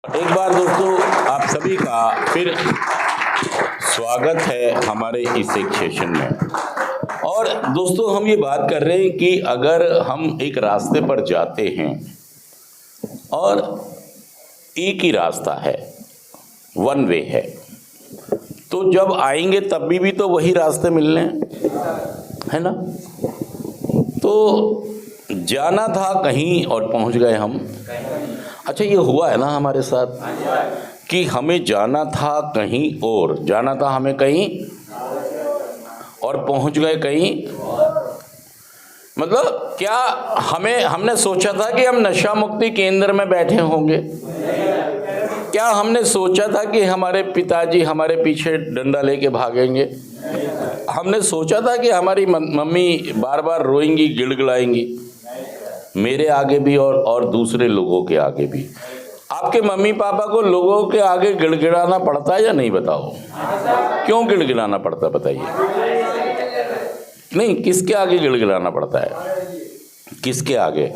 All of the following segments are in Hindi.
एक बार दोस्तों आप सभी का फिर स्वागत है हमारे इस एक सेशन में। और दोस्तों हम ये बात कर रहे हैं कि अगर हम एक रास्ते पर जाते हैं और एक ही रास्ता है, वन वे है, तो जब आएंगे तब भी तो वही रास्ते मिलने है ना। तो जाना था कहीं और पहुंच गए हम। अच्छा, ये हुआ है ना हमारे साथ कि हमें जाना था कहीं और, जाना था हमें कहीं और पहुंच गए कहीं। मतलब क्या हमने सोचा था कि हम नशा मुक्ति केंद्र में बैठे होंगे? क्या हमने सोचा था कि हमारे पिताजी हमारे पीछे डंडा लेके भागेंगे? हमने सोचा था कि हमारी मम्मी बार बार रोएंगी, गिड़गिड़ाएंगी, मेरे आगे भी और दूसरे लोगों के आगे भी। आपके मम्मी पापा को लोगों के आगे गिड़गिड़ाना पड़ता है या नहीं? बताओ क्यों गिड़गिड़ाना पड़ता है, बताइए। नहीं, किसके आगे गिड़गिड़ाना पड़ता है? किसके आगे?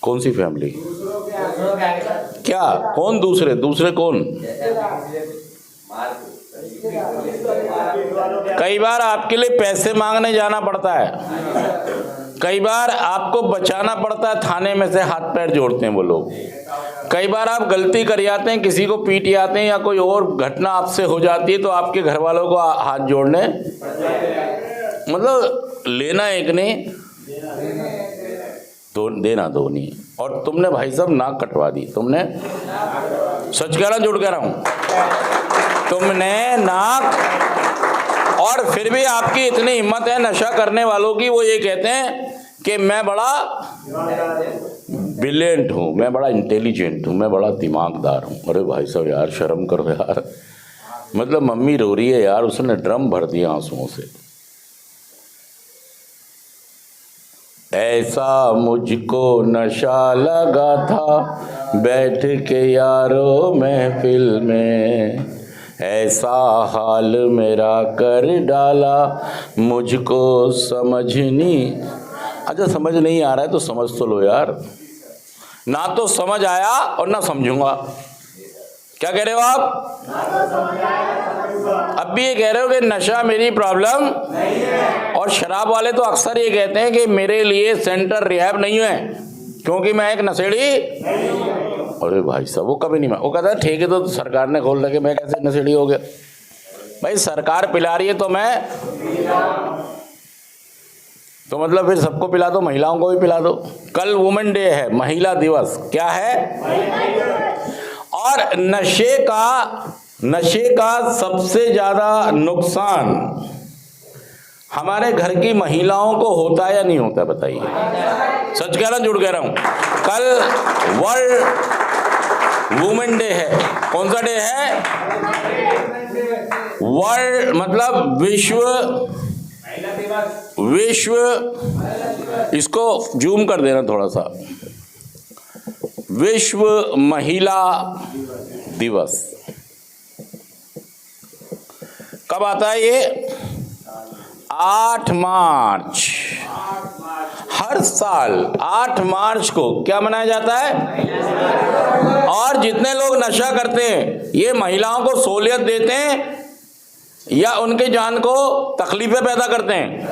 कौन सी फैमिली? क्या? कौन दूसरे? दूसरे कौन? कई बार आपके लिए पैसे मांगने जाना पड़ता है, कई बार आपको बचाना पड़ता है, थाने में से हाथ पैर जोड़ते हैं वो लोग। कई बार आप गलती कर जाते हैं, किसी को पीट जाते हैं या कोई और घटना आपसे हो जाती है तो आपके घर वालों को हाथ जोड़ने, मतलब लेना एक नहीं तो देना दो नहीं। और तुमने भाई साहब नाक कटवा दी, तुमने, सच कह रहा, झूठ कह रहा हूं, तुमने नाक। और फिर भी आपकी इतनी हिम्मत है नशा करने वालों की, वो ये कहते हैं कि मैं बड़ा ब्रिलियंट हूँ, मैं बड़ा इंटेलिजेंट हूँ, मैं बड़ा दिमागदार हूँ। अरे भाई साहब यार, शर्म करो यार। मतलब मम्मी रो रही है यार, उसने ड्रम भर दिया आंसुओं से। ऐसा मुझको नशा लगा था बैठ के यारो महफिल में, ऐसा हाल मेरा कर डाला मुझको समझ नहीं। अच्छा, समझ नहीं आ रहा है तो समझ तो लो यार। ना तो समझ आया और ना समझूंगा। क्या कह रहे हो आप? अब भी ये कह रहे हो कि नशा मेरी प्रॉब्लम नहीं है। और शराब वाले तो अक्सर ये कहते हैं कि मेरे लिए सेंटर रिहैब नहीं है क्योंकि मैं एक नशेड़ी नहीं हूं। अरे भाई साहब, वो कभी नहीं, वो कहता है ठेके तो सरकार ने खोल रखे, मैं कैसे नशेड़ी हो गया? भाई सरकार पिला रही है तो मैं, तो मतलब फिर सबको पिला दो, महिलाओं को भी पिला दो। कल वुमेन डे है, महिला दिवस। क्या है? और नशे का सबसे ज्यादा नुकसान हमारे घर की महिलाओं को होता है या नहीं होता, बताइए। सच कह रहा हूं, झूठ कह रहा हूं? कल वर्ल्ड वुमेन डे है। कौन सा डे है? वर्ल्ड मतलब विश्व, इसको जूम कर देना थोड़ा सा, विश्व महिला दिवस कब आता है? ये 8 मार्च। हर साल 8 मार्च को क्या मनाया जाता है? और जितने लोग नशा करते हैं ये महिलाओं को सहूलियत देते हैं या उनके जान को तकलीफें पैदा करते हैं?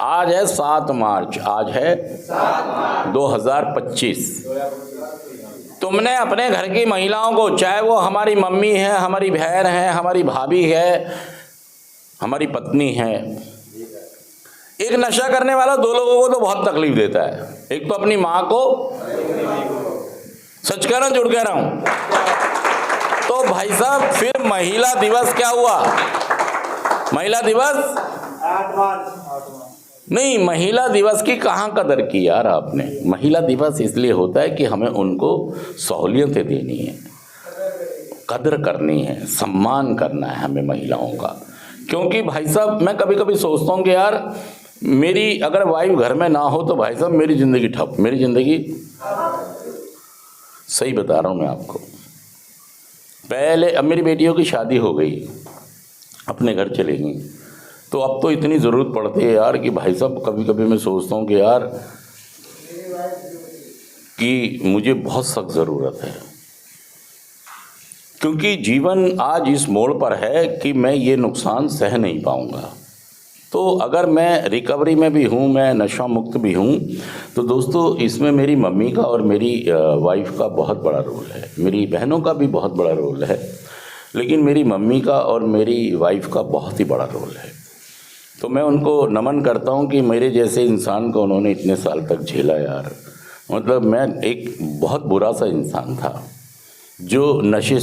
आज है 7 मार्च, आज है 2025। तुमने अपने घर की महिलाओं को, चाहे वो हमारी मम्मी है, हमारी बहन है, हमारी भाभी है, हमारी पत्नी है, एक नशा करने वाला 2 लोगों को तो बहुत तकलीफ देता है। एक तो अपनी माँ को, सच कह रहा हूं, झूठ कह रहा हूं? तो भाई साहब फिर महिला दिवस क्या हुआ? महिला दिवस 8 मार्च नहीं, महिला दिवस की कहाँ कदर की यार आपने? महिला दिवस इसलिए होता है कि हमें उनको सहूलियतें देनी है, कदर करनी है, सम्मान करना है हमें महिलाओं का। क्योंकि भाई साहब मैं कभी कभी सोचता हूँ कि यार मेरी अगर वाइफ घर में ना हो तो भाई साहब मेरी जिंदगी ठप, मेरी जिंदगी, सही बता रहा हूँ मैं आपको। पहले अब मेरी बेटियों की शादी हो गई, अपने घर चली गई, तो अब तो इतनी ज़रूरत पड़ती है यार कि भाई साहब कभी कभी मैं सोचता हूँ कि यार कि मुझे बहुत सख्त ज़रूरत है, क्योंकि जीवन आज इस मोड़ पर है कि मैं ये नुकसान सह नहीं पाऊँगा। तो अगर मैं रिकवरी में भी हूँ, मैं नशा मुक्त भी हूँ, तो दोस्तों इसमें मेरी मम्मी का और मेरी वाइफ का बहुत बड़ा रोल है, मेरी बहनों का भी बहुत बड़ा रोल है, लेकिन मेरी मम्मी का और मेरी वाइफ का बहुत ही बड़ा रोल है। तो मैं उनको नमन करता हूँ कि मेरे जैसे इंसान को उन्होंने इतने साल तक झेला यार। मतलब मैं एक बहुत बुरा सा इंसान था जो नशे